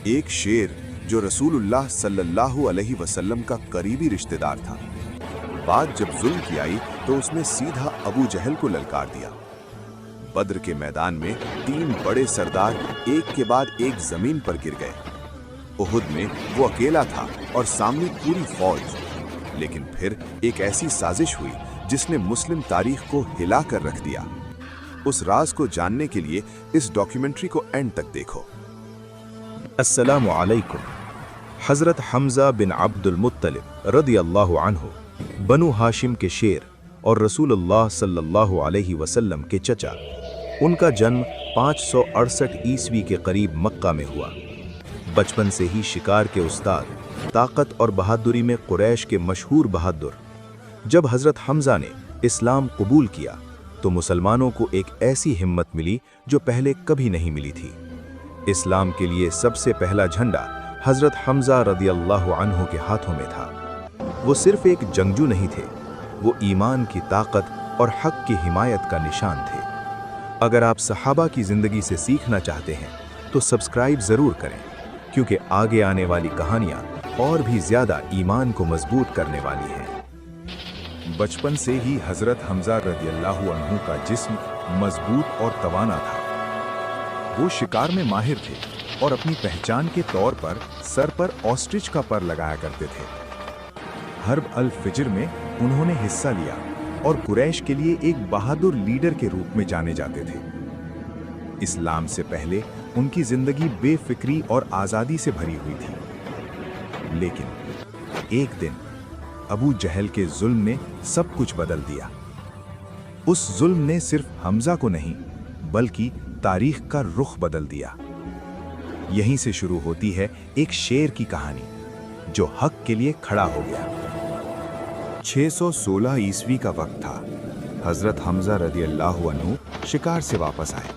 ایک شیر جو رسولullah सल्लल्लाहु अलैहि वसल्लम का करीबी रिश्तेदार था। बात जब जुल्म की आई तो उसने सीधा अबू जहल को ललकार दिया। बद्र के मैदान में 3 बड़े सरदार एक के बाद एक जमीन पर गिर गए। उहुद में वो अकेला था और सामने पूरी फौज। लेकिन फिर एक ऐसी साजिश हुई जिसने मुस्लिम तारीख को हिला कर रख दिया। उस राज को जानने के लिए इस डॉक्यूमेंट्री को एंड तक देखो। अस्सलामु अलैकुम। हजरत हमजा बिन अब्दुल मुत्तलिब रदियल्लाहु अन्हु बनु हाशिम के शेर और रसूलुल्लाह सल्लल्लाहु अलैहि वसल्लम के चचा। उनका जन्म 568 ईस्वी के करीब मक्का में हुआ। बचपन से ही शिकार के उस्ताद, ताकत और बहादुरी में कुरैश के मशहूर बहादुर। जब हजरत हमजा ने इस्लाम कबूल किया तो मुसलमानों को एक ऐसी हिम्मत मिली जो पहले कभी नहीं मिली थी। इस्लाम के लिए सबसे पहला झंडा हजरत हमजा रदियल्लाहु अन्हु के हाथों में था। वो सिर्फ एक जंगजू नहीं थे, वो ईमान की ताकत और हक की हिमायत का निशान थे। अगर आप सहाबा की जिंदगी से सीखना चाहते हैं तो सब्सक्राइब जरूर करें, क्योंकि आगे आने वाली कहानियां और भी ज्यादा ईमान को मजबूत करने वाली हैं। बचपन से ही हजरत हमजा रदियल्लाहु अन्हु का जिस्म मजबूत और तवाना था। वो शिकार में माहिर थे और अपनी पहचान के तौर पर सर पर ऑस्ट्रिच का पर लगाया करते थे। हर्ब अल फिज्र में उन्होंने हिस्सा लिया और कुरैश के लिए एक बहादुर लीडर के रूप में जाने जाते थे। इस्लाम से पहले उनकी जिंदगी बेफिक्री और आजादी से भरी हुई थी। लेकिन एक दिन अबू जहल के जुल्म ने सब कुछ बदल दिया। उस जुल्म ने सिर्फ हमजा को नहीं बल्कि तारीख का रुख बदल दिया। यहीं से शुरू होती है एक शेर की कहानी जो हक के लिए खड़ा हो गया। 616 ईस्वी का वक्त था। हजरत हमजा रदियल्लाहु अन्हु शिकार से वापस आए।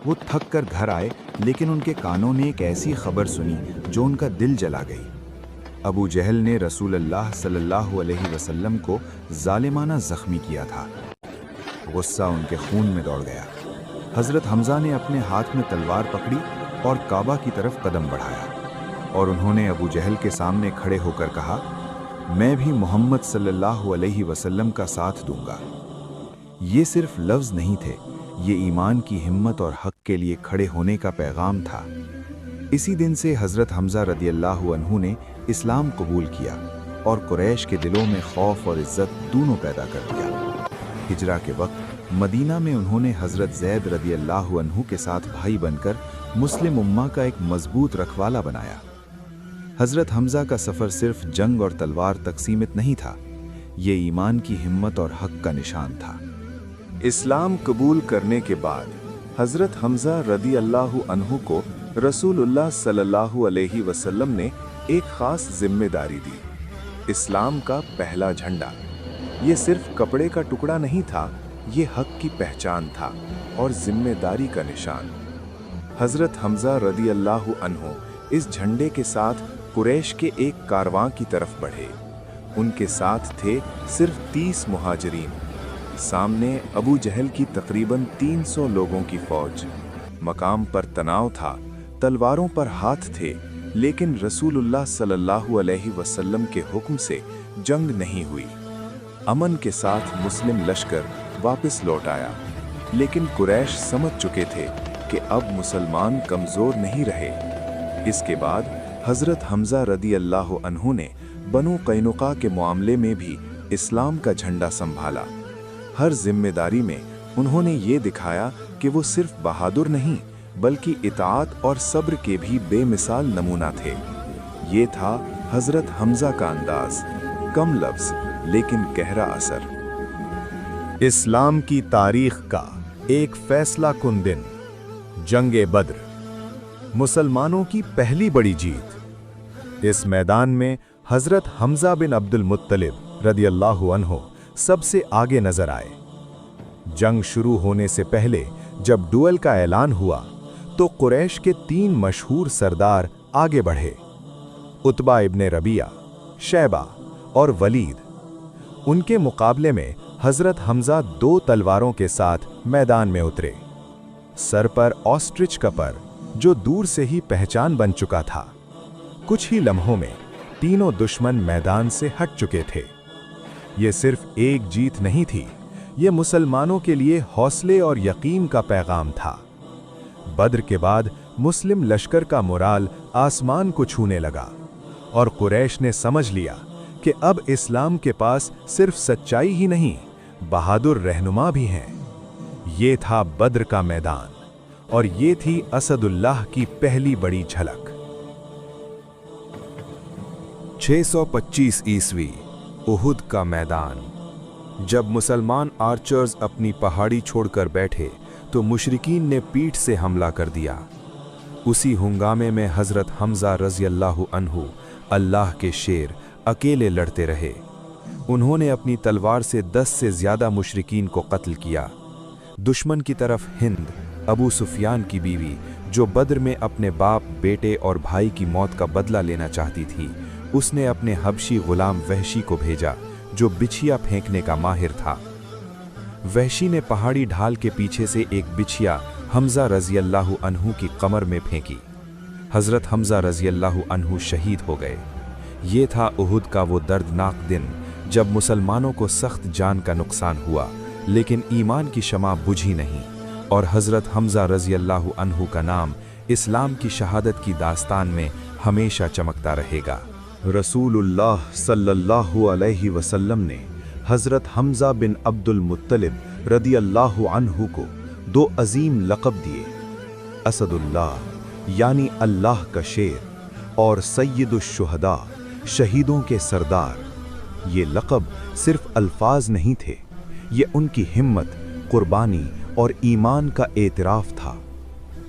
वो थक कर घर आए, लेकिन उनके कानों ने एक ऐसी खबर सुनी जो उनका दिल जला गई। अबू जहल ने रसूलुल्लाह सल्लल्लाहु अलैहि वसल्लम को जालिमाना जख्मी किया था। गुस्सा उनके खून में दौड़ गया। हजरत हमजा ने अपने हाथ में तलवार पकड़ी और काबा की तरफ कदम बढ़ाया और उन्होंने अबू जहल के सामने खड़े होकर कहा, मैं भी मोहम्मद सल्लल्लाहु अलैहि वसल्लम का साथ दूंगा। ये सिर्फ लफ्ज नहीं थे, ये ईमान की हिम्मत और हक के लिए खड़े होने का पैगाम था। इसी दिन से हजरत हमजा रदियल्लाहु अन्हु ने इस्लाम कबूल किया और कुरैश के दिलों में खौफ और इज्जत दोनों पैदा कर दिया। हिजरा के वक्त मदीना में उन्होंने हजरत ज़ैद रदियल्लाहु अन्हु के साथ भाई बनकर मुस्लिम उम्मा का एक मजबूत रखवाला बनाया। हजरत हमजा का सफ़र सिर्फ जंग और तलवार तक सीमित नहीं था, ये ईमान की हिम्मत और हक का निशान था। इस्लाम कबूल करने के बाद हजरत हमजा रदियल्लाहु अन्हु को रसूलुल्लाह सल्लल्लाहु अलैहि वसल्लम ने एक खास जिम्मेदारी दी। इस्लाम का पहला झंडा। ये सिर्फ कपड़े का टुकड़ा नहीं था, ये हक की पहचान था और जिम्मेदारी का निशान। हजरत हमजा रदियल्लाहु अन्हु इस झंडे के साथ कुरैश के एक कारवां की तरफ बढ़े। उनके साथ थे सिर्फ 30 मुहाजिरीन। सामने अबू जहल की तकरीबन 300 लोगों की फौज। मकाम पर तनाव था, तलवारों पर हाथ थे, लेकिन रसूलुल्लाह सल्लल्लाहु अलैहि वसल्लम के हुक्म से जंग नहीं हुई। अमन के साथ मुस्लिम लश्कर वापस लौट आया, लेकिन कुरैश समझ चुके थे कि अब मुसलमान कमज़ोर नहीं रहे। इसके बाद हजरत हमजा रदियल्लाहु अन्हु ने बनु कैनुका के मामले में भी इस्लाम का झंडा संभाला। हर जिम्मेदारी में उन्होंने ये दिखाया कि वो सिर्फ बहादुर नहीं बल्कि इताअत और सब्र के भी बेमिसाल नमूना थे। ये था हजरत हमजा का अंदाज, कम लफ्ज लेकिन गहरा असर। इस्लाम की तारीख का एक फैसला कुन दिन, जंगे बद्र, मुसलमानों की पहली बड़ी जीत। इस मैदान में हजरत हमजा बिन अब्दुल मुत्तलिब रदियल्लाहु अन्हु सबसे आगे नजर आए। जंग शुरू होने से पहले जब डुअल का ऐलान हुआ तो कुरैश के 3 मशहूर सरदार आगे बढ़े, उतबा इब्ने रबिया, शैबा और वलीद। उनके मुकाबले में हजरत हमजा 2 तलवारों के साथ मैदान में उतरे। सर पर ऑस्ट्रिच का पर जो दूर से ही पहचान बन चुका था। कुछ ही लम्हों में तीनों दुश्मन मैदान से हट चुके थे। ये सिर्फ एक जीत नहीं थी, ये मुसलमानों के लिए हौसले और यकीन का पैगाम था। बद्र के बाद मुस्लिम लश्कर का मोराल आसमान को छूने लगा और कुरैश ने समझ लिया कि अब इस्लाम के पास सिर्फ सच्चाई ही नहीं, बहादुर रहनुमा भी हैं। ये था बद्र का मैदान और ये थी असदुल्लाह की पहली बड़ी झलक। 625 ईस्वी, उहुद का मैदान। जब मुसलमान आर्चर्स अपनी पहाड़ी छोड़कर बैठे तो मुशरिकीन ने पीठ से हमला कर दिया। उसी हंगामे में हज़रत हमज़ा रज़ी अल्लाहु अन्हु, अल्लाह के शेर, अकेले लड़ते रहे। उन्होंने अपनी तलवार से 10 से ज़्यादा मुशरिकीन को कत्ल किया। दुश्मन की तरफ हिंद, अबू सुफियान की बीवी, जो बद्र में अपने बाप, बेटे और भाई की मौत का बदला लेना चाहती थी, उसने अपने हबशी गुलाम वहशी को भेजा, जो बिछिया फेंकने का माहिर था। वहशी ने पहाड़ी ढाल के पीछे से एक बिछिया हमज़ा रज़ी अल्लाहु अन्हु की कमर में फेंकी। हज़रत हमज़ा रज़ी अल्लाहु अन्हु शहीद हो गए। ये था उहुद का वो दर्दनाक दिन जब मुसलमानों को सख्त जान का नुकसान हुआ, लेकिन ईमान की शमा बुझी नहीं और हज़रत हमज़ा रज़ी अल्लाहु अन्हु का नाम इस्लाम की शहादत की दास्तान में हमेशा चमकता रहेगा। रसूलुल्लाह सल्लल्लाहु अलैहि वसल्लम ने हज़रत हमज़ा बिन अब्दुल मुत्तलिब रदी अल्लाहु अन्हु को 2 अजीम लक़ब दिए, असदुल्लाह यानी अल्लाह का शेर और सय्यदुश शुहदा, शहीदों के सरदार। ये लक़ब सिर्फ अल्फाज नहीं थे, ये उनकी हिम्मत, कुर्बानी और ईमान का एतराफ़ था।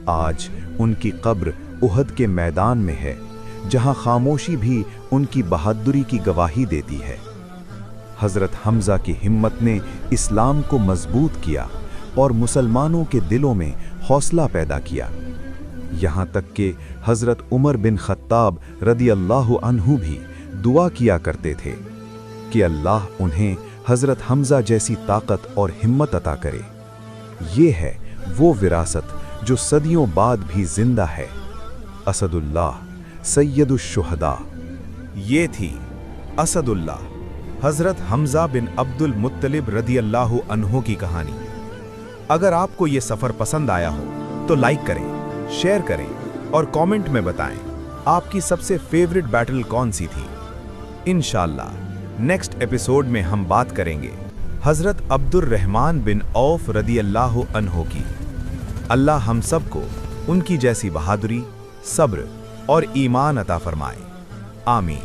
आज उनकी कब्र उहद के मैदान में है, जहां खामोशी भी उनकी बहादुरी की गवाही देती है। हज़रत हमज़ा की हिम्मत ने इस्लाम को मजबूत किया और मुसलमानों के दिलों में हौसला पैदा किया। यहाँ तक कि हज़रत उमर बिन ख़त्ताब रदी अल्लाहु अन्हु भी दुआ किया करते थे कि अल्लाह उन्हें हज़रत हमज़ा जैसी ताकत और हिम्मत अता करे। ये है वो विरासत जो सदियों बाद भी जिंदा है, असदुल्लाह सय्यदुश शुहदा। ये थी असदुल्लाह हज़रत हमज़ा बिन अब्दुल मुत्तलिब रदी अल्लाहु अन्हु की कहानी। अगर आपको ये सफ़र पसंद आया हो तो लाइक करें, शेयर करें और कमेंट में बताएं आपकी सबसे फेवरेट बैटल कौन सी थी। इंशाअल्लाह नेक्स्ट एपिसोड में हम बात करेंगे हज़रत अब्दुर रहमान बिन औफ रदी अल्लाहु अन्हु की। अल्लाह हम सबको उनकी जैसी बहादुरी, सब्र और ईमान अता फरमाए। आमीन।